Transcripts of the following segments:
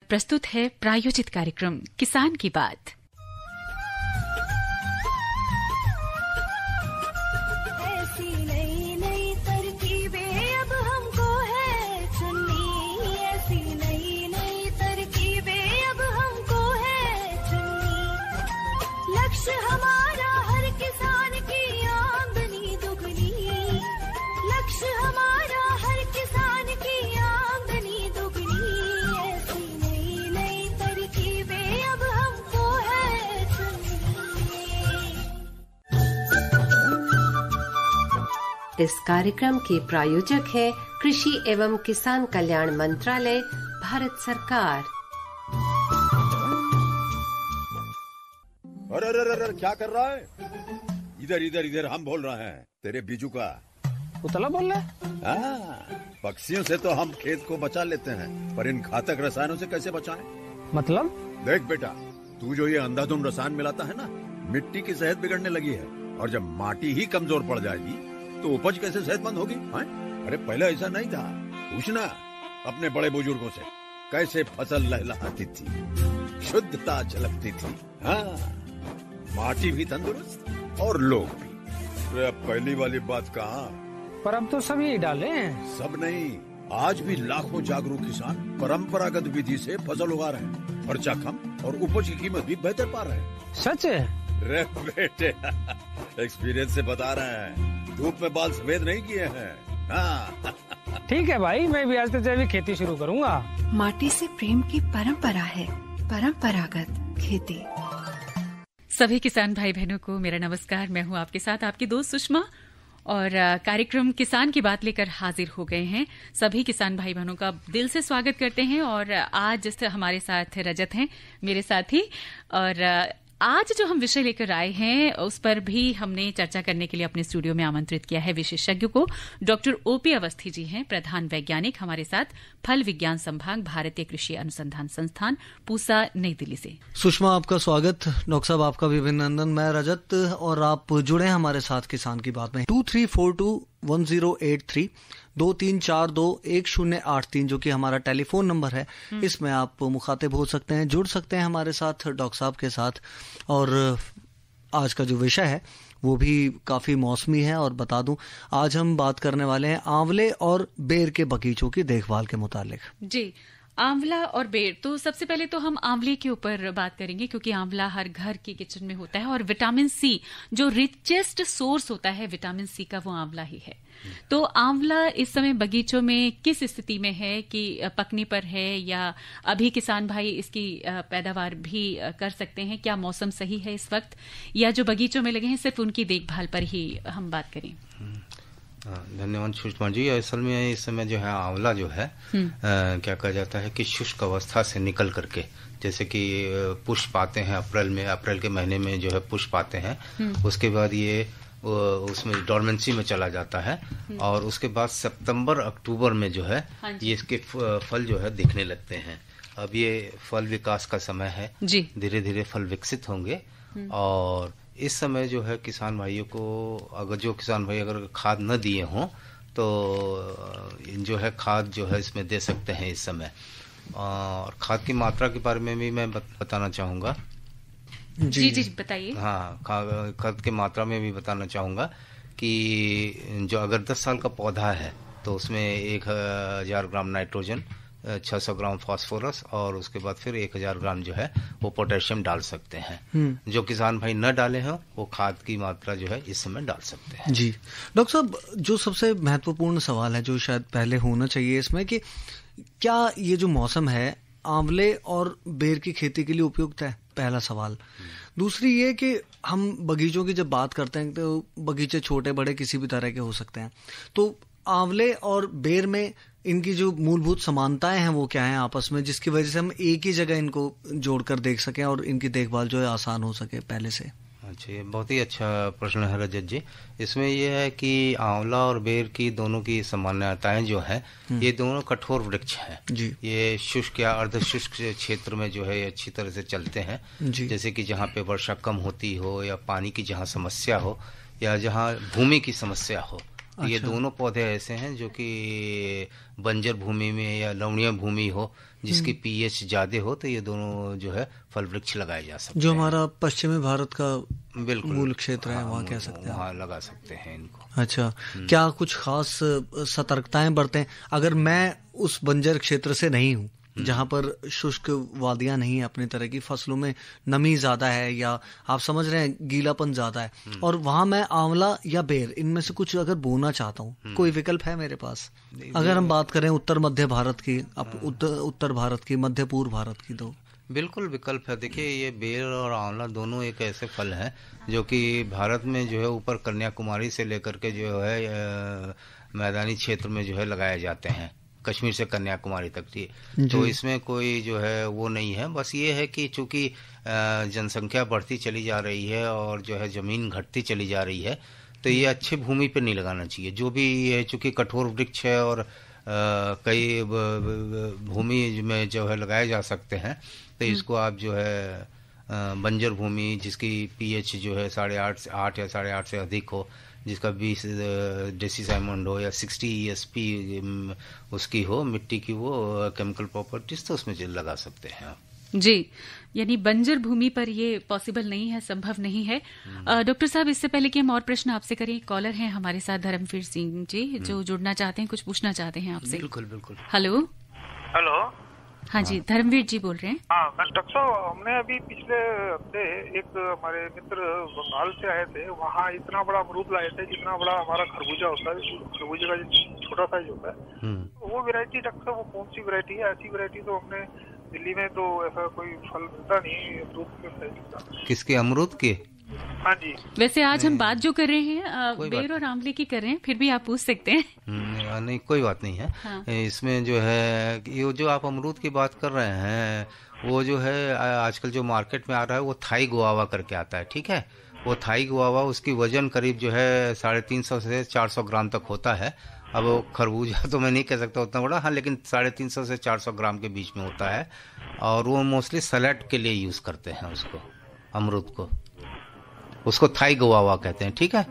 प्रस्तुत है प्रायोजित कार्यक्रम किसान की बात। इस कार्यक्रम के प्रायोजक है कृषि एवं किसान कल्याण मंत्रालय, भारत सरकार। अरे क्या कर रहा है? इधर इधर इधर हम बोल रहे हैं तेरे बीजू का। उतला बोल रहा है? पक्षियों से तो हम खेत को बचा लेते हैं, पर इन घातक रसायनों से कैसे बचाएं? मतलब? देख बेटा, तू जो ये अंधाधुंध रसायन मिलाता है ना, मिट्टी की सेहत बिगड़ने लगी है। और जब माटी ही कमजोर पड़ जाएगी तो उपज कैसे सेहतमंद होगी? अरे पहले ऐसा नहीं था। पूछना अपने बड़े बुजुर्गों से, कैसे फसल लहलहाती थी, शुद्धता झलकती थी। हाँ, माटी भी तंदुरुस्त और लोग भी। अब पहली वाली बात कहाँ? पर अब तो सभी डाले हैं। सब नहीं, आज भी लाखों जागरूक किसान परंपरागत विधि से फसल उगा रहे हैं। खर्चा कम और उपज की कीमत भी बेहतर पा रहे हैं। सच है? रे बेटे, एक्सपीरियंस से बता रहे हैं, धूप में बाल सफेद नहीं किए हैं। हाँ। ठीक है भाई, मैं भी आज से जैविक खेती शुरू करूंगा। माटी से प्रेम की परंपरा है, परंपरागत खेती। सभी किसान भाई बहनों को मेरा नमस्कार। मैं हूं आपके साथ आपकी दोस्त सुषमा, और कार्यक्रम किसान की बात लेकर हाजिर हो गए हैं। सभी किसान भाई बहनों का दिल से स्वागत करते हैं। और आज जैसे हमारे साथ रजत हैं, मेरे साथी, और आज जो हम विषय लेकर आए हैं उस पर भी हमने चर्चा करने के लिए अपने स्टूडियो में आमंत्रित किया है विशेषज्ञ को। डॉक्टर ओपी अवस्थी जी हैं, प्रधान वैज्ञानिक, हमारे साथ फल विज्ञान संभाग, भारतीय कृषि अनुसंधान संस्थान, पूसा, नई दिल्ली से। सुषमा, आपका स्वागत। डॉक्टर साहब, आपका भी अभिनंदन। मैं रजत, और आप जुड़े हैं हमारे साथ किसान की बात में। 23421083 23421083 जो कि हमारा टेलीफोन नंबर है, इसमें आप मुखातिब हो सकते हैं, जुड़ सकते हैं हमारे साथ, डॉक्टर साहब के साथ। और आज का जो विषय है वो भी काफी मौसमी है। और बता दूं, आज हम बात करने वाले हैं आंवले और बेर के बगीचों की देखभाल के मुतालिक। जी, आंवला और बेर। तो सबसे पहले तो हम आंवले के ऊपर बात करेंगे, क्योंकि आंवला हर घर के किचन में होता है, और विटामिन सी जो रिचेस्ट सोर्स होता है विटामिन सी का, वो आंवला ही है। तो आंवला इस समय बगीचों में किस स्थिति में है, कि पकने पर है, या अभी किसान भाई इसकी पैदावार भी कर सकते हैं? क्या मौसम सही है इस वक्त, या जो बगीचों में लगे हैं सिर्फ उनकी देखभाल पर ही हम बात करें? धन्यवाद सुषमा जी। असल में इस समय जो है आंवला जो है क्या कहा जाता है कि शुष्क अवस्था से निकल करके, जैसे कि पुष्प आते हैं अप्रैल के महीने में जो है पुष्प आते हैं, उसके बाद ये उसमें डोरमेंसी में चला जाता है, और उसके बाद सितंबर अक्टूबर में जो है ये इसके फल जो है दिखने लगते हैं। अब ये फल विकास का समय है, धीरे धीरे फल विकसित होंगे। और इस समय जो है किसान भाइयों को, अगर जो किसान भाई अगर खाद न दिए हों तो जो है खाद जो है इसमें दे सकते हैं इस समय। और खाद की मात्रा के बारे में भी मैं बताना चाहूँगा। जी बताइए। हाँ, खाद की मात्रा में भी बताना चाहूँगा कि जो अगर 10 साल का पौधा है तो उसमें 1000 ग्राम नाइट्रोजन, 600 ग्राम फास्फोरस, और उसके बाद फिर 1000 ग्राम जो है वो पोटेशियम डाल सकते हैं। जो किसान भाई न डाले हों वो खाद की मात्रा जो है इस समय डाल सकते हैं। जी डॉक्टर साहब, जो सबसे महत्वपूर्ण सवाल है, जो शायद पहले होना चाहिए इसमें, कि क्या ये जो मौसम है आंवले और बेर की खेती के लिए उपयुक्त है? पहला सवाल। दूसरी ये कि हम बगीचों की जब बात करते हैं तो बगीचे छोटे बड़े किसी भी तरह के हो सकते हैं, तो आंवले और बेर में इनकी जो मूलभूत समानताएं हैं वो क्या हैं आपस में, जिसकी वजह से हम एक ही जगह इनको जोड़कर देख सकें और इनकी देखभाल जो है आसान हो सके पहले से? अच्छा, ये बहुत ही अच्छा प्रश्न है रजत जी। इसमें यह है कि आंवला और बेर की दोनों की सामान्यताएं जो है, ये दोनों कठोर वृक्ष हैं। ये शुष्क या अर्ध शुष्क क्षेत्र में जो है अच्छी तरह से चलते हैं। जैसे कि जहाँ पे वर्षा कम होती हो, या पानी की जहाँ समस्या हो, या जहाँ भूमि की समस्या हो, ये दोनों पौधे ऐसे हैं जो कि बंजर भूमि में या लवणीय भूमि हो, जिसकी पीएच ज्यादा हो, तो ये दोनों जो है फल वृक्ष लगाए जा सकते हैं। जो हमारा पश्चिमी भारत का बिल्कुल मूल क्षेत्र है, वहाँ कह सकते हैं, वहाँ लगा सकते हैं इनको। अच्छा, क्या कुछ खास सतर्कताएं बरतें अगर मैं उस बंजर क्षेत्र से नहीं हूँ, जहाँ पर शुष्क वादियां नहीं है, अपनी तरह की फसलों में नमी ज्यादा है या आप समझ रहे हैं गीलापन ज्यादा है, और वहां मैं आंवला या बेर इनमें से कुछ अगर बोना चाहता हूँ, कोई विकल्प है मेरे पास? अगर हम बात करें उत्तर मध्य भारत की, उत्तर भारत की, मध्य पूर्व भारत की, तो बिल्कुल विकल्प है। देखिए, ये बेर और आंवला दोनों एक ऐसे फल हैं जो कि भारत में जो है ऊपर कन्याकुमारी से लेकर के जो है मैदानी क्षेत्र में जो है लगाए जाते हैं, कश्मीर से कन्याकुमारी तक की। तो इसमें कोई जो है वो नहीं है, बस ये है कि चूंकि जनसंख्या बढ़ती चली जा रही है और जो है जमीन घटती चली जा रही है, तो ये अच्छे भूमि पे नहीं लगाना चाहिए। जो भी ये चूंकि कठोर वृक्ष है और कई भूमि में जो है लगाए जा सकते हैं, तो इसको आप जो है बंजर भूमि जिसकी पीएच जो है 8.5 या 8.5 से अधिक हो, जिसका 20 डेसीसाइमंड हो या 60 ESP उसकी हो मिट्टी की, वो केमिकल प्रॉपर्टीज, तो उसमें लगा सकते हैं आप। जी, यानी बंजर भूमि पर ये पॉसिबल नहीं है, संभव नहीं है। डॉक्टर साहब, इससे पहले कि हम और प्रश्न आपसे करें, कॉलर हैं हमारे साथ धर्मवीर सिंह जी जो जुड़ना चाहते हैं, कुछ पूछना चाहते हैं आपसे। बिल्कुल बिल्कुल। हेलो। हाँ जी, धर्मवीर जी बोल रहे हैं। हाँ डॉक्टर साहब, हमने अभी पिछले हफ्ते एक हमारे मित्र बंगाल से आए थे, वहाँ इतना बड़ा अमरूद लाए थे जितना बड़ा हमारा खरबूजा होता है, खरबूजे का जो छोटा साइज होता है, वो वैरायटी डॉक्टर साहब, वो कौन सी वैरायटी है? ऐसी वैरायटी तो हमने दिल्ली में तो ऐसा कोई फल मिलता नहीं अमरूद के साइज का। किसके? अमरूद के? हाँ जी। वैसे आज हम बात जो कर रहे हैं बेर और आंवले की कर रहे हैं, फिर भी आप पूछ सकते हैं। नहीं, कोई बात नहीं है। हाँ। इसमें जो है ये जो आप अमरूद की बात कर रहे हैं, वो जो है आजकल जो मार्केट में आ रहा है वो थाई गुआवा करके आता है, ठीक है। वो थाई गुआवा, उसकी वजन करीब जो है 350 से 400 ग्राम तक होता है। अब वो खरबूजा तो मैं नहीं कह सकता उतना बड़ा, हाँ, लेकिन 350 से 400 ग्राम के बीच में होता है, और वो मोस्टली सलाद के लिए यूज करते हैं उसको, अमरूद को, उसको थाई गुआवा कहते हैं, ठीक है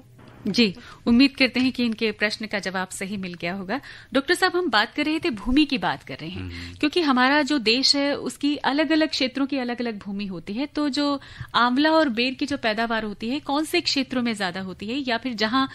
जी। उम्मीद करते हैं कि इनके प्रश्न का जवाब सही मिल गया होगा। डॉक्टर साहब, हम बात कर रहे थे, भूमि की बात कर रहे हैं, क्योंकि हमारा जो देश है उसकी अलग अलग क्षेत्रों की अलग अलग भूमि होती है, तो जो आंवला और बेर की जो पैदावार होती है, कौन से क्षेत्रों में ज्यादा होती है, या फिर जहां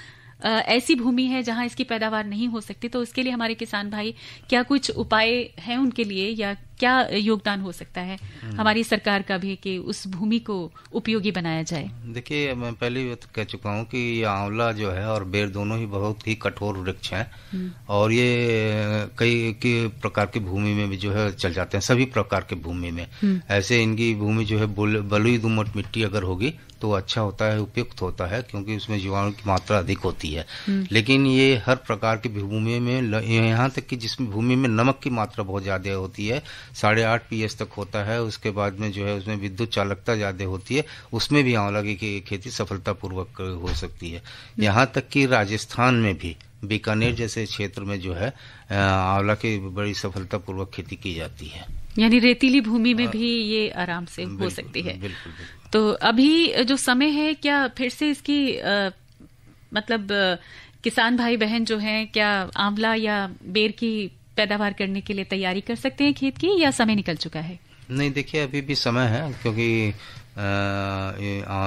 ऐसी भूमि है जहां इसकी पैदावार नहीं हो सकती, तो उसके लिए हमारे किसान भाई क्या कुछ उपाय हैं उनके लिए, या क्या योगदान हो सकता है हमारी सरकार का भी कि उस भूमि को उपयोगी बनाया जाए? देखिए, मैं पहले भी कह चुका हूँ कि ये आंवला जो है और बेर दोनों ही बहुत ही कठोर वृक्ष हैं, और ये कई प्रकार की भूमि में भी जो है चल जाते हैं, सभी प्रकार के भूमि में। ऐसे इनकी भूमि जो है बलुई दोमट मिट्टी अगर होगी तो अच्छा होता है, उपयुक्त होता है, क्योंकि उसमें जीवाणु की मात्रा अधिक होती है। लेकिन ये हर प्रकार की भूमि में, यहाँ तक कि जिसमें भूमि में नमक की मात्रा बहुत ज्यादा होती है, 8.5 pH तक होता है, उसके बाद में जो है उसमें विद्युत चालकता ज्यादा होती है, उसमें भी आंवला की खेती सफलतापूर्वक हो सकती है। यहाँ तक कि राजस्थान में भी बीकानेर जैसे क्षेत्र में जो है आंवला की बड़ी सफलतापूर्वक खेती की जाती है। यानी रेतीली भूमि में भी ये आराम से हो सकती है। बिल्कुल। तो अभी जो समय है, क्या फिर से इसकी मतलब किसान भाई बहन जो हैं, क्या आंवला या बेर की पैदावार करने के लिए तैयारी कर सकते हैं खेत की, या समय निकल चुका है? नहीं, देखिए, अभी भी समय है, क्योंकि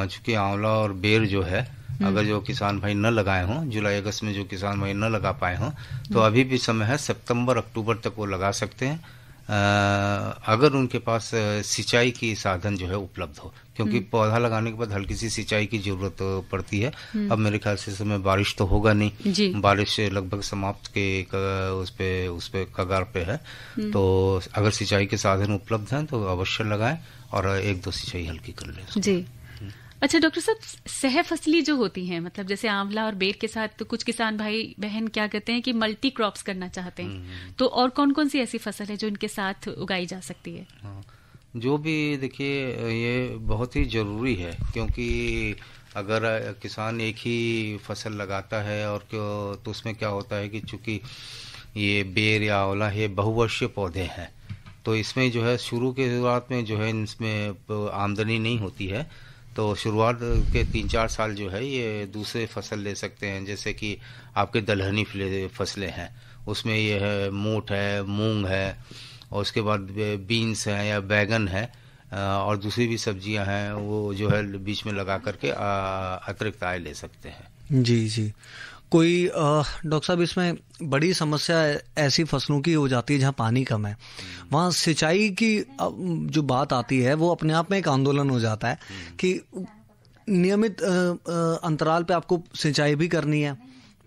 चूंकि आंवला और बेर जो है, अगर जो किसान भाई न लगाए हों, जुलाई अगस्त में जो किसान भाई न लगा पाए हों, तो अभी भी समय है, सितंबर अक्टूबर तक वो लगा सकते हैं, अगर उनके पास सिंचाई की साधन जो है उपलब्ध हो, क्योंकि पौधा लगाने के बाद हल्की सी सिंचाई की जरूरत पड़ती है। अब मेरे ख्याल से इस समय बारिश तो होगा नहीं, बारिश लगभग समाप्त के उस पे कगार पे है, तो अगर सिंचाई के साधन उपलब्ध हैं तो अवश्य लगाएं, और 1-2 सिंचाई हल्की कर लें जी। अच्छा डॉक्टर साहब, सह फसली जो होती हैं, मतलब जैसे आंवला और बेर के साथ तो कुछ किसान भाई बहन क्या कहते हैं कि मल्टी क्रॉप्स करना चाहते हैं, तो और कौन कौन सी ऐसी फसल है जो इनके साथ उगाई जा सकती है? जो भी, देखिए, ये बहुत ही जरूरी है, क्योंकि अगर किसान एक ही फसल लगाता है और तो उसमें क्या होता है कि चूंकि ये बेर या आंवला ये बहुवर्षीय पौधे हैं, तो इसमें जो है शुरुआत में जो है इसमें आमदनी नहीं होती है, तो शुरुआत के 3-4 साल जो है ये दूसरे फसल ले सकते हैं, जैसे कि आपके दलहनी फसलें हैं, उसमें ये है मोठ है, मूंग है, और उसके बाद बीन्स हैं या बैगन है, और दूसरी भी सब्जियां हैं, वो जो है बीच में लगा करके अतिरिक्त आय ले सकते हैं। जी जी। कोई डॉक्टर साहब इसमें बड़ी समस्या ऐसी फसलों की हो जाती है जहाँ पानी कम है, वहाँ सिंचाई की जो बात आती है वो अपने आप में एक आंदोलन हो जाता है कि नियमित अंतराल पे आपको सिंचाई भी करनी है,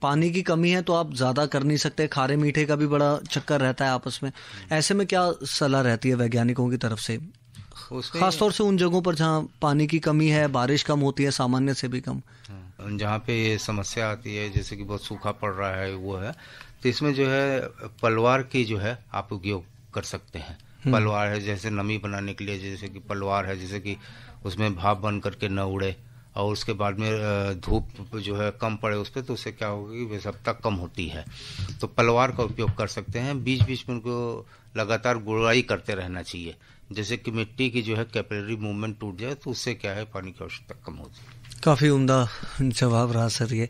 पानी की कमी है तो आप ज़्यादा कर नहीं सकते, खारे मीठे का भी बड़ा चक्कर रहता है आपस में। ऐसे में क्या सलाह रहती है वैज्ञानिकों की तरफ से, खासतौर से उन जगहों पर जहाँ पानी की कमी है, बारिश कम होती है सामान्य से भी कम, जहाँ पे ये समस्या आती है, जैसे कि बहुत सूखा पड़ रहा है वो है, तो इसमें जो है पलवार की जो है आप उपयोग कर सकते हैं। पलवार है जैसे नमी बनाने के लिए, जैसे कि पलवार है जैसे कि उसमें भाप बन करके न उड़े, और उसके बाद में धूप जो है कम पड़े उस पर, तो उससे क्या होगा कि विषमता कम होती है, तो पलवार का उपयोग कर सकते हैं। बीच बीच में उनको लगातार गुड़ाई करते रहना चाहिए, जैसे कि मिट्टी की जो है कैपिलरी मूवमेंट टूट जाए, तो उससे क्या है पानी की आवश्यकता कम होती है। काफी उम्दा जवाब रहा सर ये।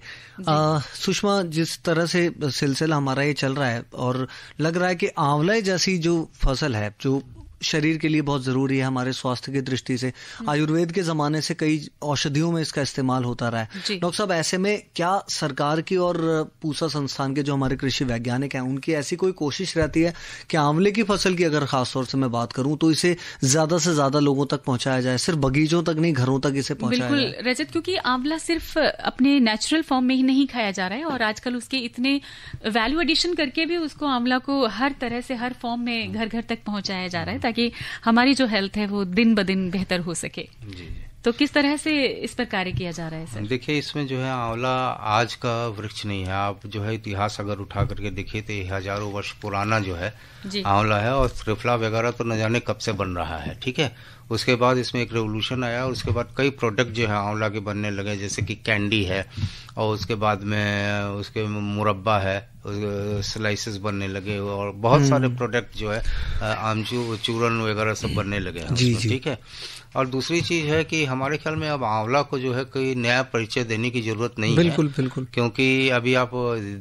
सुषमा, जिस तरह से सिलसिला हमारा ये चल रहा है और लग रहा है कि आंवला जैसी जो फसल है जो शरीर के लिए बहुत जरूरी है हमारे स्वास्थ्य की दृष्टि से, आयुर्वेद के जमाने से कई औषधियों में इसका इस्तेमाल होता रहा है। डॉक्टर साहब, ऐसे में क्या सरकार की और पूसा संस्थान के जो हमारे कृषि वैज्ञानिक हैं उनकी ऐसी कोई कोशिश रहती है कि आंवले की फसल की अगर खासतौर से मैं बात करूं तो इसे ज्यादा से ज्यादा लोगों तक पहुंचाया जाए, सिर्फ बगीचों तक नहीं घरों तक इसे पहुंचाया जाए? बिल्कुल रजत, क्योंकि आंवला सिर्फ अपने नेचुरल फॉर्म में ही नहीं खाया जा रहा है, और आजकल उसके इतने वैल्यू एडिशन करके भी उसको आंवला को हर तरह से हर फॉर्म में घर घर तक पहुंचाया जा रहा है ताकि हमारी जो हेल्थ है वो दिन ब दिन बेहतर हो सके। जी। तो किस तरह से इस पर कार्य किया जा रहा है सर? देखिए, इसमें जो है आंवला आज का वृक्ष नहीं है, आप जो है इतिहास अगर उठा करके देखिए तो हजारों वर्ष पुराना जो है आंवला है, और त्रिफला वगैरह तो न जाने कब से बन रहा है। ठीक है, उसके बाद इसमें एक रेवोल्यूशन आया, और उसके बाद कई प्रोडक्ट जो है आंवला के बनने लगे, जैसे कि कैंडी है, और उसके बाद में उसके मुरब्बा है, स्लाइसेस बनने लगे, और बहुत सारे प्रोडक्ट जो है आमचूर चूरन वगैरह सब बनने लगे हैं। ठीक है, और दूसरी चीज है कि हमारे ख्याल में अब आंवला को जो है कोई नया परिचय देने की जरूरत नहीं है। बिल्कुल, क्योंकि अभी आप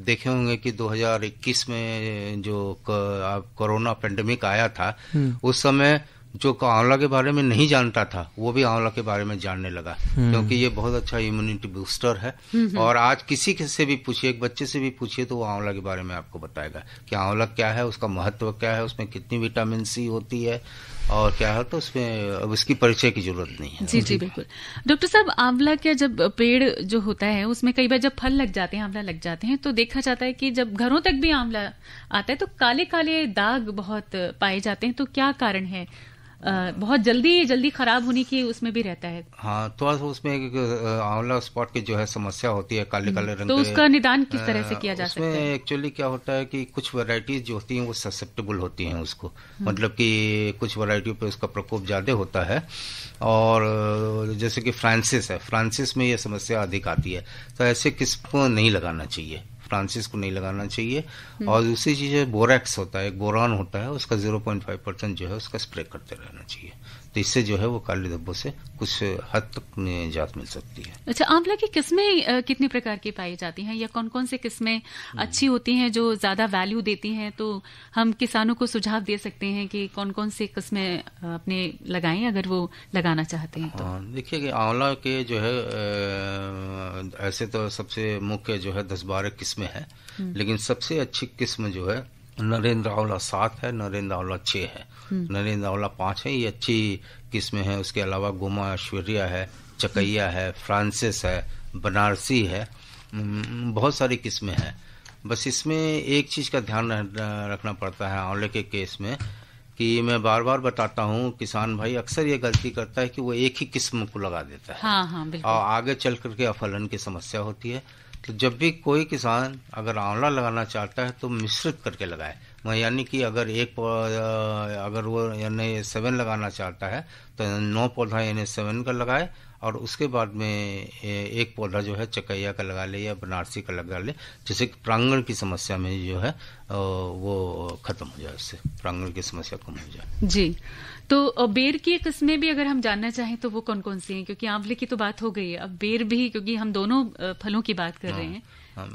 देखे होंगे कि 2021 में जो कोरोना पेंडेमिक आया था, उस समय जो आंवला के बारे में नहीं जानता था वो भी आंवला के बारे में जानने लगा, क्योंकि ये बहुत अच्छा इम्यूनिटी बूस्टर है। और आज किसी से भी पूछिए, एक बच्चे से भी पूछिए, तो वो आंवला के बारे में आपको बताएगा कि आंवला क्या है, उसका महत्व क्या है, उसमें कितनी विटामिन सी होती है और क्या है, तो उसमें अब इसकी परिचय की जरूरत नहीं है। जी बिल्कुल। डॉक्टर साहब, आंवला का जब पेड़ जो होता है उसमें कई बार जब फल लग जाते हैं, आंवला लग जाते हैं, तो देखा जाता है कि जब घरों तक भी आंवला आता है तो काले काले दाग बहुत पाए जाते हैं, तो क्या कारण है? बहुत जल्दी खराब होने की उसमें भी रहता है। हाँ, तो उसमें एक आंवला स्पॉट की जो है समस्या होती है, काले काले रंग। तो उसका निदान किस तरह से किया जा सकता है? उसमें एक्चुअली क्या होता है कि कुछ वैरायटीज जो होती हैं वो ससेप्टेबल होती हैं उसको, मतलब कि कुछ वैरायटियों पे उसका प्रकोप ज्यादा होता है, और जैसे कि फ्रांसिस है, फ्रांसिस में ये समस्या अधिक आती है, तो ऐसे किस्म को नहीं लगाना चाहिए, फ्रांसिस को नहीं लगाना चाहिए। और दूसरी चीज है बोरैक्स होता है, एक बोरान होता है, उसका 0.5% जो है उसका स्प्रे करते रहना चाहिए, तो इससे जो है वो काले धब्बों से कुछ हद तक निजात मिल सकती है। अच्छा, आंवला की किस्में कितने प्रकार की पाई जाती हैं, या कौन कौन से किस्में अच्छी होती हैं जो ज्यादा वैल्यू देती हैं? तो हम किसानों को सुझाव दे सकते हैं कि कौन कौन से किस्में अपने लगाएं अगर वो लगाना चाहते हैं तो? देखिए कि आंवला के जो है ऐसे तो सबसे मुख्य जो है 10-12 किस्में हैं, लेकिन सबसे अच्छी किस्म जो है नरेंद्र आंवला 7 है, नरेंद्र आंवला 6 है, नरेंद्र आंवला 5 है, ये अच्छी किस्में हैं। उसके अलावा गोमा ऐश्वर्या है, चकैया है, फ्रांसिस है, बनारसी है, बहुत सारी किस्में हैं। बस इसमें एक चीज का ध्यान रखना पड़ता है आंवले के केस में, कि मैं बार बार बताता हूँ, किसान भाई अक्सर ये गलती करता है कि वो एक ही किस्म को लगा देता है। हाँ, बिल्कुल। और आगे चल करके अफलन की समस्या होती है। तो जब भी कोई किसान अगर आंवला लगाना चाहता है तो मिश्रित करके लगाए, यानी कि अगर अगर वो NA7 लगाना चाहता है तो 9 पौधा NA7 का लगाए, और उसके बाद में एक पौधा जो है चकैया का लगा ले या बनारसी का लगा ले, जिससे कि प्रांगण की समस्या में जो है वो खत्म हो जाए, उससे प्रांगण की समस्या कम हो जाए। जी, तो बेर की किस्में भी अगर हम जानना चाहें तो वो कौन कौन सी हैं? क्योंकि आंवले की तो बात हो गई है, अब बेर भी, क्योंकि हम दोनों फलों की बात कर रहे हैं।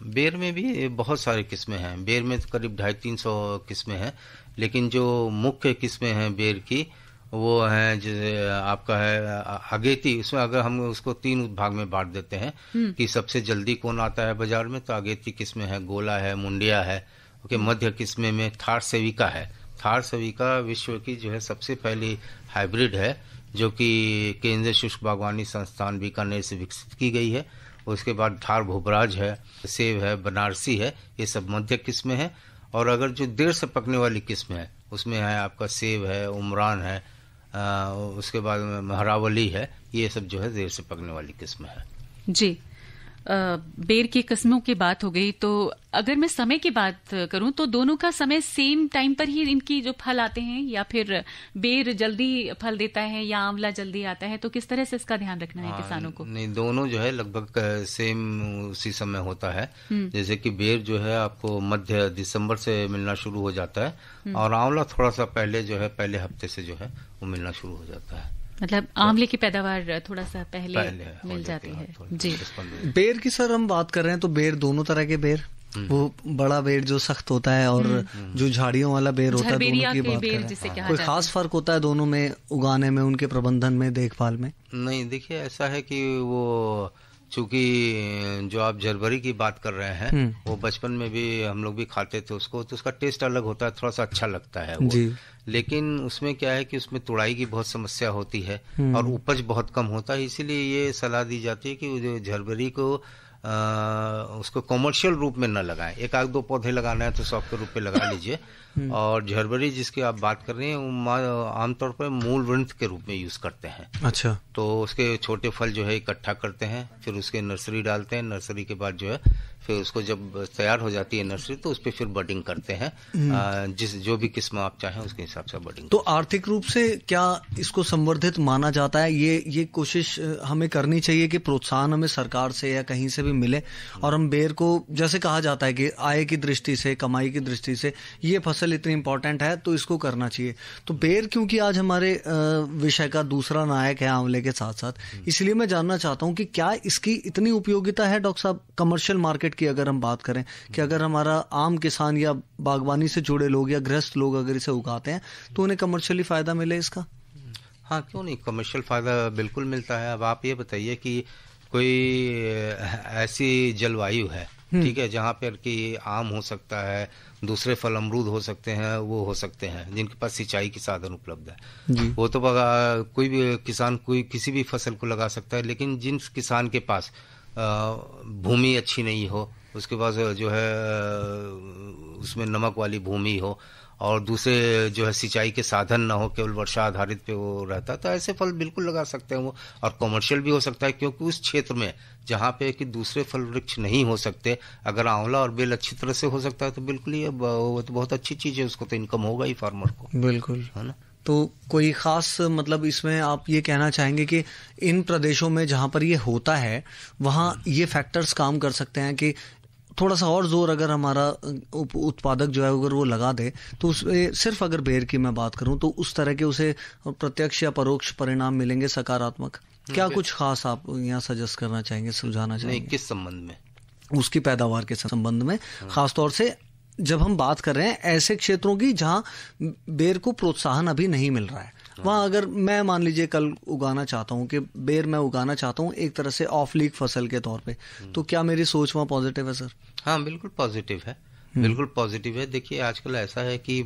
बेर में भी बहुत सारी किस्में हैं। बेर में तो करीब 250-300 किस्में हैं, लेकिन जो मुख्य किस्में हैं बेर की वो है जैसे आपका है अगेती। उसमें अगर हम उसको 3 भाग में बांट देते हैं कि सबसे जल्दी कौन आता है बाजार में, तो अगेती किस्में है, गोला है, मुंडिया है। ओके, मध्य किस्में में थार सेविका है। थार सेविका विश्व की जो है सबसे पहली हाइब्रिड है, जो कि केंद्रीय शुष्क बागवानी संस्थान बीकानेर से विकसित की गई है। उसके बाद थार भोपराज है, सेब है, बनारसी है, ये सब मध्य किस्में हैं। और अगर जो देर से पकने वाली किस्में है उसमें है आपका सेब है, उमरान है, उसके बाद में महरावली है, ये सब जो है देर से पकने वाली किस्में है। जी, बेर की किस्मों की बात हो गई, तो अगर मैं समय की बात करूं तो दोनों का समय सेम टाइम पर ही इनकी जो फल आते हैं, या फिर बेर जल्दी फल देता है या आंवला जल्दी आता है, तो किस तरह से इसका ध्यान रखना है किसानों को? नहीं, दोनों जो है लगभग सेम उसी समय होता है। जैसे कि बेर जो है आपको मध्य दिसंबर से मिलना शुरू हो जाता है, और आंवला थोड़ा सा पहले जो है पहले हफ्ते से जो है वो मिलना शुरू हो जाता है। मतलब आंवले की पैदावार थोड़ा सा पहले मिल जाती है। जी, बेर की सर हम बात कर रहे हैं तो बेर दोनों तरह के बेर, वो बड़ा बेर जो सख्त होता है और जो झाड़ियों वाला बेर होता है, दोनों की बात कर रहे हैं। कोई खास फर्क होता है दोनों में, उगाने में, उनके प्रबंधन में, देखभाल में? नहीं, देखिए ऐसा है कि वो चूंकि जो आप झरबरी की बात कर रहे हैं वो बचपन में भी हम लोग भी खाते थे उसको, तो उसका टेस्ट अलग होता है, थोड़ा सा अच्छा लगता है वो। जी। लेकिन उसमें क्या है कि उसमें तुड़ाई की बहुत समस्या होती है और उपज बहुत कम होता है, इसीलिए ये सलाह दी जाती है कि जो झरबरी को उसको कमर्शियल रूप में न लगाएं। 1-2 पौधे लगाना है तो 100 के रूप पे लगा लीजिए। और झरबरी जिसकी आप बात कर रहे हैं वो आमतौर पर मूल वृंत के रूप में यूज करते हैं। अच्छा। तो उसके छोटे फल जो है इकट्ठा करते हैं, फिर उसके नर्सरी डालते हैं, नर्सरी के बाद जो है फिर उसको जब तैयार हो जाती है नर्सरी तो उस पर फिर बडिंग करते हैं, जो भी किस्म आप चाहें उसके हिसाब से बडिंग। तो आर्थिक रूप से क्या इसको संवर्धित माना जाता है? ये कोशिश हमें करनी चाहिए कि प्रोत्साहन हमें सरकार से या कहीं से भी मिले, और हम बेर को, जैसे कहा जाता है कि आय की दृष्टि से, कमाई की दृष्टि से ये फसल इतनी इंपॉर्टेंट है तो इसको करना चाहिए। तो बेर क्योंकि आज हमारे विषय का दूसरा नायक है आंवले के साथ साथ, इसलिए मैं जानना चाहता हूं कि क्या इसकी इतनी उपयोगिता है डॉक्टर साहब कमर्शियल मार्केट की अगर हम बात करें, कि अगर हमारा आम किसान या बागवानी से जुड़े लोग या गृहस्थ लोग अगर इसे उगाते हैं तो उन्हें कमर्शियली फायदा मिले इसका? हाँ, क्यों नहीं, कमर्शियल फायदा बिल्कुल मिलता है। अब आप ये बताइए कि कोई ऐसी जलवायु है, ठीक है, जहाँ पर कि आम हो सकता है, दूसरे फल अमरूद हो सकते हैं, वो हो सकते हैं जिनके पास सिंचाई के साधन उपलब्ध है। वो तो कोई भी किसान कोई किसी भी फसल को लगा सकता है, लेकिन जिन किसान के पास भूमि अच्छी नहीं हो, उसके पास जो है उसमें नमक वाली भूमि हो और दूसरे जो है सिंचाई के साधन ना हो, केवल वर्षा आधारित पे वो रहता है, तो ऐसे फल बिल्कुल लगा सकते हैं वो। और कमर्शियल भी हो सकता है, क्योंकि उस क्षेत्र में जहाँ पे कि दूसरे फल वृक्ष नहीं हो सकते, अगर आंवला और बेल अच्छी तरह से हो सकता है तो बिल्कुल ये तो बहुत अच्छी चीज है, उसको तो इनकम होगा ही फार्मर को। बिल्कुल, है ना। तो कोई खास मतलब इसमें आप ये कहना चाहेंगे कि इन प्रदेशों में जहाँ पर ये होता है वहाँ ये फैक्टर्स काम कर सकते हैं कि थोड़ा सा और जोर अगर हमारा उत्पादक जो है अगर वो लगा दे तो उसमें, सिर्फ अगर बेर की मैं बात करूं तो उस तरह के उसे प्रत्यक्ष या परोक्ष परिणाम मिलेंगे सकारात्मक? क्या कुछ खास आप यहाँ सजेस्ट करना चाहेंगे, सुझाना चाहेंगे? नहीं, किस संबंध में? उसकी पैदावार के संबंध में, खासतौर से जब हम बात कर रहे हैं ऐसे क्षेत्रों की जहाँ बेर को प्रोत्साहन अभी नहीं मिल रहा है, वहाँ अगर मैं मान लीजिए कल उगाना चाहता हूँ कि बेर मैं उगाना चाहता हूँ एक तरह से ऑफ लीक फसल के तौर पे, तो क्या मेरी सोच वहाँ पॉजिटिव है सर? हाँ, बिल्कुल पॉजिटिव है, बिल्कुल पॉजिटिव है। देखिए आजकल ऐसा है कि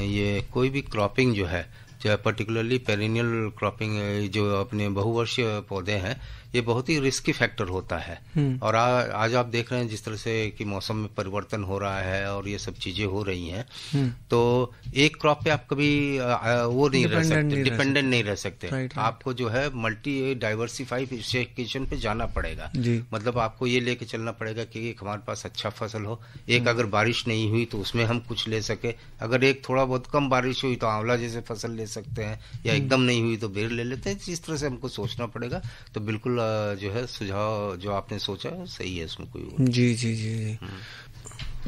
ये कोई भी क्रॉपिंग जो है, चाहे पर्टिकुलरली पेरिनियल क्रॉपिंग जो अपने बहुवर्षीय पौधे हैं, ये बहुत ही रिस्की फैक्टर होता है। और आज आप देख रहे हैं जिस तरह से कि मौसम में परिवर्तन हो रहा है और ये सब चीजें हो रही हैं, तो एक क्रॉप पे आप कभी वो नहीं रह सकते, डिपेंडेंट नहीं रह सकते। आपको जो है मल्टी डाइवर्सिफिकेशन पे जाना पड़ेगा। मतलब आपको ये लेके चलना पड़ेगा कि एक हमारे पास अच्छा फसल हो, एक अगर बारिश नहीं हुई तो उसमें हम कुछ ले सके, अगर एक थोड़ा बहुत कम बारिश हुई तो आंवला जैसे फसल ले सकते हैं, या एकदम नहीं हुई तो बेर ले लेते हैं। इस तरह से हमको सोचना पड़ेगा। तो बिल्कुल जो है सुझाव जो आपने सोचा है सही है, इसमें कोई जी जी जी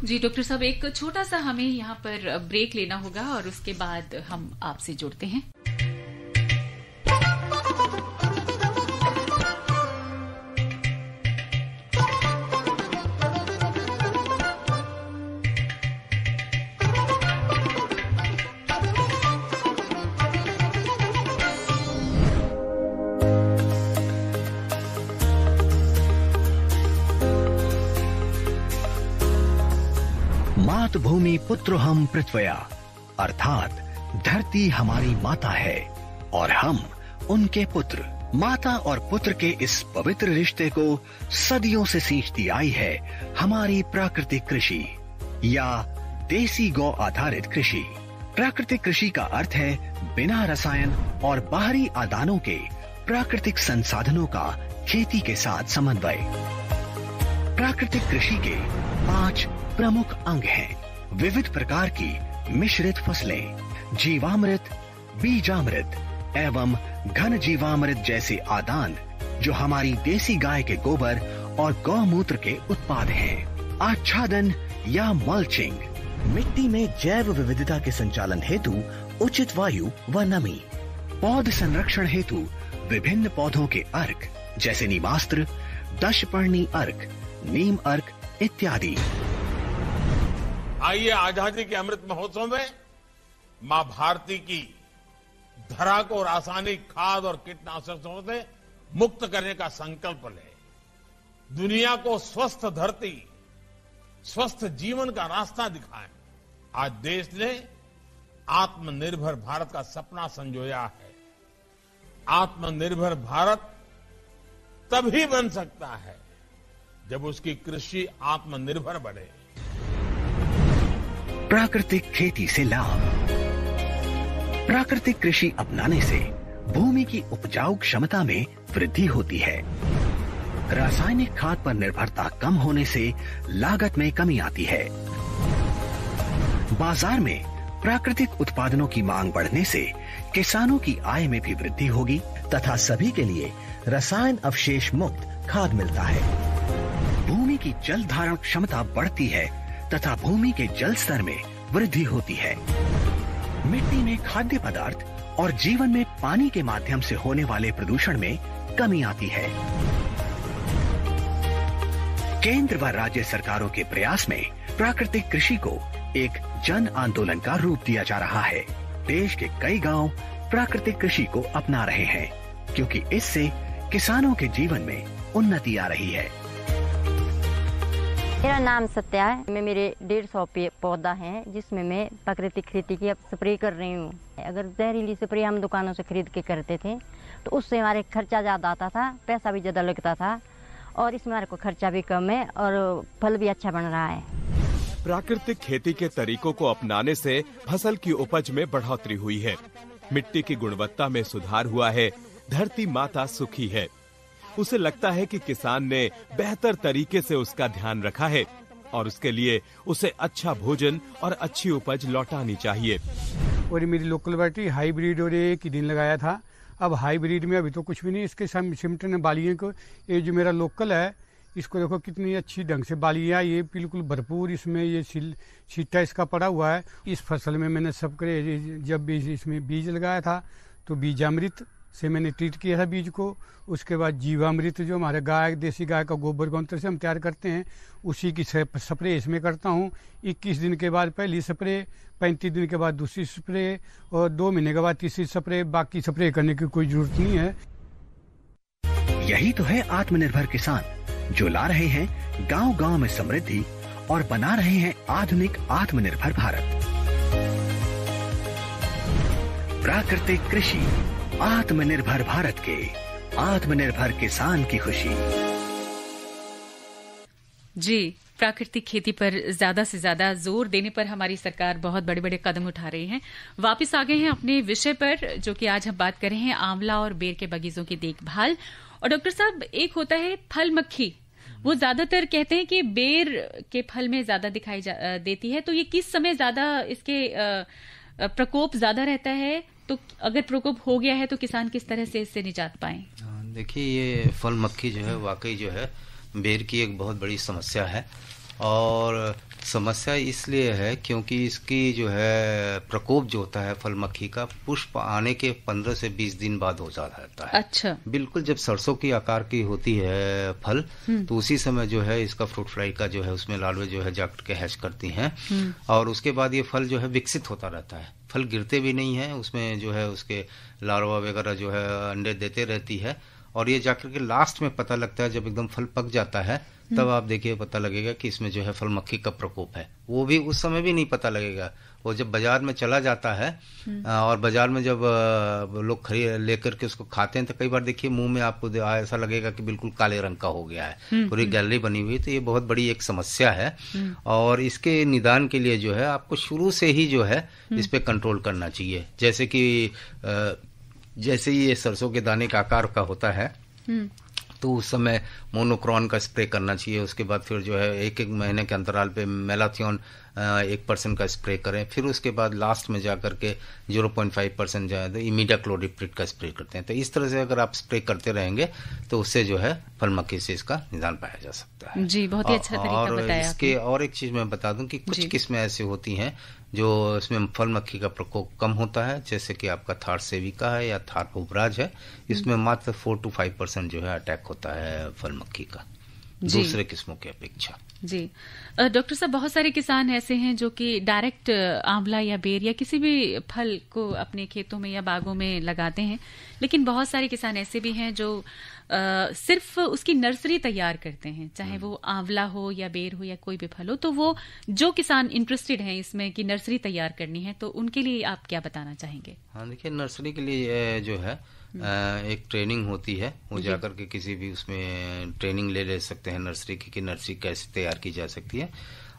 जी। डॉक्टर साहब, एक छोटा सा हमें यहाँ पर ब्रेक लेना होगा और उसके बाद हम आपसे जुड़ते हैं। मातृभूमि पुत्र हम पृथ्व्या, अर्थात धरती हमारी माता है और हम उनके पुत्र। माता और पुत्र के इस पवित्र रिश्ते को सदियों से सींचती आई है हमारी प्राकृतिक कृषि या देसी गौ आधारित कृषि। प्राकृतिक कृषि का अर्थ है बिना रसायन और बाहरी आदानों के प्राकृतिक संसाधनों का खेती के साथ समन्वय। प्राकृतिक कृषि के 5 प्रमुख अंग हैं: विविध प्रकार की मिश्रित फसलें, जीवामृत, बीजामृत एवं घन जीवामृत जैसे आदान जो हमारी देसी गाय के गोबर और गौमूत्र के उत्पाद हैं। आच्छादन या मल्चिंग, मिट्टी में जैव विविधता के संचालन हेतु उचित वायु व नमी। पौध संरक्षण हेतु विभिन्न पौधों के अर्क जैसे नीमास्त्र, दशपर्णी अर्क, नीम अर्क इत्यादि। आइए आजादी के अमृत महोत्सव में मां भारती की धरा को रासायनिक खाद और कीटनाशकों से मुक्त करने का संकल्प ले। दुनिया को स्वस्थ धरती, स्वस्थ जीवन का रास्ता दिखाएं। आज देश ने आत्मनिर्भर भारत का सपना संजोया है। आत्मनिर्भर भारत तभी बन सकता है जब उसकी कृषि आत्मनिर्भर बने। प्राकृतिक खेती से लाभ। प्राकृतिक कृषि अपनाने से भूमि की उपजाऊ क्षमता में वृद्धि होती है। रासायनिक खाद पर निर्भरता कम होने से लागत में कमी आती है। बाजार में प्राकृतिक उत्पादनों की मांग बढ़ने से किसानों की आय में भी वृद्धि होगी तथा सभी के लिए रसायन अवशेष मुक्त खाद मिलता है। भूमि की जल धारण क्षमता बढ़ती है तथा भूमि के जल स्तर में वृद्धि होती है। मिट्टी में खाद्य पदार्थ और जीवन में पानी के माध्यम से होने वाले प्रदूषण में कमी आती है। केंद्र व राज्य सरकारों के प्रयास में प्राकृतिक कृषि को एक जन आंदोलन का रूप दिया जा रहा है। देश के कई गांव प्राकृतिक कृषि को अपना रहे हैं क्योंकि इससे किसानों के जीवन में उन्नति आ रही है। मेरा नाम सत्या है। मैं मेरे 150 पौधा है जिसमें मैं प्राकृतिक खेती की अब स्प्रे कर रही हूँ। अगर जहरीली स्प्रे हम दुकानों से खरीद के करते थे तो उससे हमारे खर्चा ज़्यादा आता था, पैसा भी ज़्यादा लगता था, और इसमें हमारे को खर्चा भी कम है और फल भी अच्छा बन रहा है। प्राकृतिक खेती के तरीकों को अपनाने से फसल की उपज में बढ़ोतरी हुई है, मिट्टी की गुणवत्ता में सुधार हुआ है, धरती माता सुखी है। उसे लगता है कि किसान ने बेहतर तरीके से उसका ध्यान रखा है और उसके लिए उसे अच्छा भोजन और अच्छी उपज लौटानी चाहिए। और मेरी लोकल वैरायटी हाइब्रिड और एक ही दिन लगाया था। अब हाइब्रिड में अभी तो कुछ भी नहीं, इसके सिमटन बालियों को, ये जो मेरा लोकल है इसको देखो कितनी अच्छी ढंग से बालियाँ, ये बिल्कुल भरपूर इसमें ये सीटा इसका पड़ा हुआ है। इस फसल में मैंने जब इसमें बीज लगाया था तो बीजामृत से मैंने ट्रीट किया था बीज को। उसके बाद जीवामृत जो हमारे देसी गाय का गोबर गौमूत्र से हम तैयार करते हैं उसी की स्प्रे इसमें करता हूँ। 21 दिन के बाद पहली स्प्रे, 35 दिन के बाद दूसरी स्प्रे और 2 महीने के बाद तीसरी स्प्रे। बाकी स्प्रे करने की कोई जरूरत नहीं है। यही तो है आत्मनिर्भर किसान जो ला रहे हैं गांव-गांव में समृद्धि और बना रहे हैं आधुनिक आत्मनिर्भर भारत। प्राकृतिक कृषि आत्मनिर्भर भारत के आत्मनिर्भर किसान की खुशी। जी, प्राकृतिक खेती पर ज्यादा से ज्यादा जोर देने पर हमारी सरकार बहुत बड़े बड़े कदम उठा रही है। वापस आ गए हैं अपने विषय पर, जो कि आज हम बात कर रहे हैं आंवला और बेर के बगीचों की देखभाल। और डॉक्टर साहब, एक होता है फल मक्खी, वो ज्यादातर कहते हैं कि बेर के फल में ज्यादा दिखाई देती है, तो ये किस समय ज्यादा इसके प्रकोप ज्यादा रहता है? तो अगर प्रकोप हो गया है तो किसान किस तरह से इससे निजात पाएं? देखिए, ये फल मक्खी जो है वाकई जो है बेर की एक बहुत बड़ी समस्या है। और समस्या इसलिए है क्योंकि इसकी जो है प्रकोप जो होता है फल मक्खी का, पुष्प आने के 15 से 20 दिन बाद हो जाता है। अच्छा। बिल्कुल जब सरसों की आकार की होती है फल, तो उसी समय जो है इसका फ्रूट फ्लाई का जो है उसमें लार्वे जो है जाकर के हैच करती हैं, और उसके बाद ये फल जो है विकसित होता रहता है। फल गिरते भी नहीं है, उसमें जो है उसके लार्वा वगैरह जो है अंडे देते रहती है, और ये जाकर के लास्ट में पता लगता है जब एकदम फल पक जाता है, तब आप देखिए पता लगेगा कि इसमें जो है फल मक्खी का प्रकोप है। वो भी उस समय भी नहीं पता लगेगा, वो जब बाजार में चला जाता है और बाजार में जब लोग खरीद लेकर के उसको खाते हैं तो कई बार देखिए मुंह में आपको ऐसा लगेगा कि बिल्कुल काले रंग का हो गया है, पूरी गैलरी बनी हुई। तो ये बहुत बड़ी एक समस्या है, और इसके निदान के लिए जो है आपको शुरू से ही जो है इस पे कंट्रोल करना चाहिए। जैसे कि जैसे ही ये सरसों के दाने का आकार का होता है तो उस समय मोनोक्रॉन का स्प्रे करना चाहिए। उसके बाद फिर जो है एक एक महीने के अंतराल पे मेलाथियोन 1% का स्प्रे करें। फिर उसके बाद लास्ट में जाकर के 0.5% जो है तो इमीडाक्लोप्रिड का स्प्रे करते हैं। तो इस तरह से अगर आप स्प्रे करते रहेंगे तो उससे जो है फल मक्खी से इसका निदान पाया जा सकता है। जी, बहुत ही अच्छा तरीका बताया इसके आपने। और एक चीज मैं बता दूं कि कुछ किस्में ऐसी होती हैं जो इसमें फल मक्खी का प्रकोप कम होता है, जैसे कि आपका थार सेविका है या थार पुबराज है। इसमें मात्र 4 to 5% जो है अटैक होता है फल मक्खी का दूसरे किस्मों की अपेक्षा। जी डॉक्टर साहब, बहुत सारे किसान ऐसे हैं जो कि डायरेक्ट आंवला या बेर या किसी भी फल को अपने खेतों में या बागों में लगाते हैं, लेकिन बहुत सारे किसान ऐसे भी हैं जो सिर्फ उसकी नर्सरी तैयार करते हैं, चाहे वो आंवला हो या बेर हो या कोई भी फल हो। तो वो जो किसान इंटरेस्टेड हैं इसमें कि नर्सरी तैयार करनी है, तो उनके लिए आप क्या बताना चाहेंगे? हाँ, देखिए, नर्सरी के लिए जो है एक ट्रेनिंग होती है, वो जाकर के किसी भी उसमें ट्रेनिंग ले सकते हैं नर्सरी की, कि नर्सरी कैसे तैयार की जा सकती है।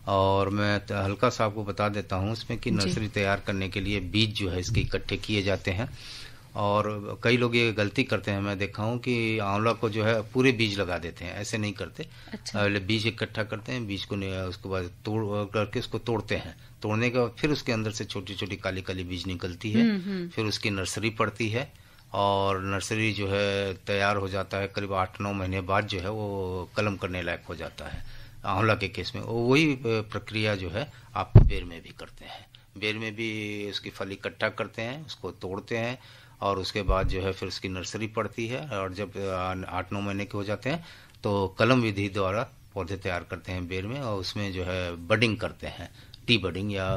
और मैं हल्का सा आपको बता देता हूँ इसमें कि नर्सरी तैयार करने के लिए बीज जो है इसके इकट्ठे किए जाते हैं। और कई लोग ये गलती करते हैं, मैं देखा हूँ कि आंवला को जो है पूरे बीज लगा देते हैं, ऐसे नहीं करते। अच्छा। बीज इकट्ठा करते हैं, बीज को उसके बाद तोड़ करके उसको तोड़ते हैं। तोड़ने के बाद फिर उसके अंदर से छोटी छोटी काली काली बीज निकलती है, फिर उसकी नर्सरी पड़ती है, और नर्सरी जो है तैयार हो जाता है। करीब 8-9 महीने बाद जो है वो कलम करने लायक हो जाता है आंवला के केस में। वही प्रक्रिया जो है आप बेर में भी करते हैं। बेर में भी उसकी फल इकट्ठा करते हैं, उसको तोड़ते हैं, और उसके बाद जो है फिर उसकी नर्सरी पड़ती है। और जब 8-9 महीने के हो जाते हैं तो कलम विधि द्वारा पौधे तैयार करते हैं बेर में, और उसमें जो है बडिंग करते हैं, टी बडिंग या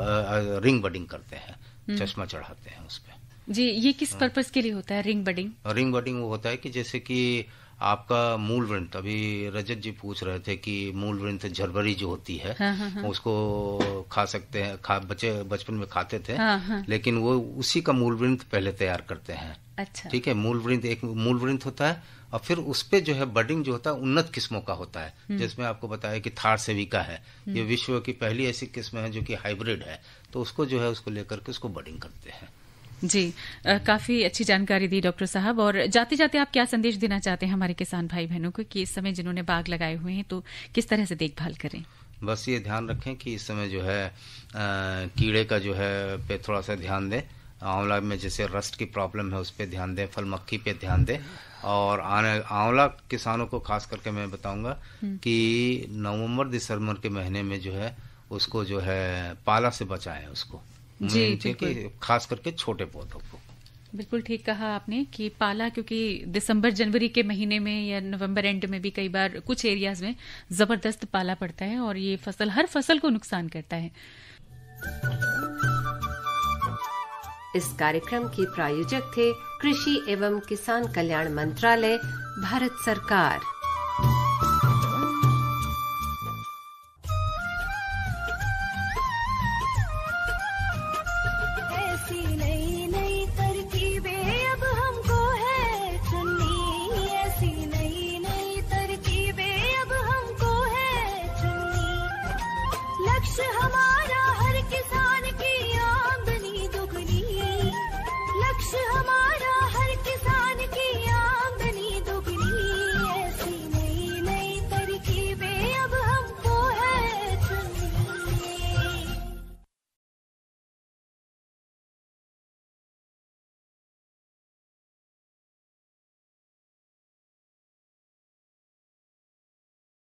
रिंग बडिंग करते हैं, चश्मा चढ़ाते हैं उस पर। जी, ये किस पर्पस के लिए होता है रिंग बडिंग? रिंग बडिंग वो होता है कि जैसे कि आपका मूल वृंत, अभी रजत जी पूछ रहे थे कि मूल वृंत झरबरी जो होती है, हाँ। उसको खा सकते हैं, बचपन में खाते थे, हाँ। लेकिन वो उसी का मूल वृंत पहले तैयार करते हैं। अच्छा। ठीक है, मूल वृंत एक मूल वृंत होता है, और फिर उस पे जो है बडिंग जो होता है उन्नत किस्मों का होता है, जिसमें आपको बताया कि थार सेविका है, ये विश्व की पहली ऐसी किस्म है जो कि हाइब्रिड है। तो उसको जो है उसको लेकर के उसको बडिंग करते हैं। जी, काफी अच्छी जानकारी दी डॉक्टर साहब। और जाते जाते आप क्या संदेश देना चाहते हैं हमारे किसान भाई बहनों को कि इस समय जिन्होंने बाग लगाए हुए हैं तो किस तरह से देखभाल करें? बस ये ध्यान रखें कि इस समय जो है कीड़े का जो है पे थोड़ा सा ध्यान दें। आंवला में जैसे रस्ट की प्रॉब्लम है उस पर ध्यान दें, फल मक्खी पे ध्यान दें। और आंवला किसानों को खास करके मैं बताऊंगा कि नवंबर-दिसंबर के महीने में जो है उसको जो है पाला से बचाएं उसको, खास करके छोटे पौधों को। बिल्कुल ठीक कहा आपने कि पाला, क्योंकि दिसंबर जनवरी के महीने में या नवंबर एंड में भी कई बार कुछ एरियाज में जबरदस्त पाला पड़ता है और ये हर फसल को नुकसान करता है। इस कार्यक्रम के प्रायोजक थे कृषि एवं किसान कल्याण मंत्रालय, भारत सरकार।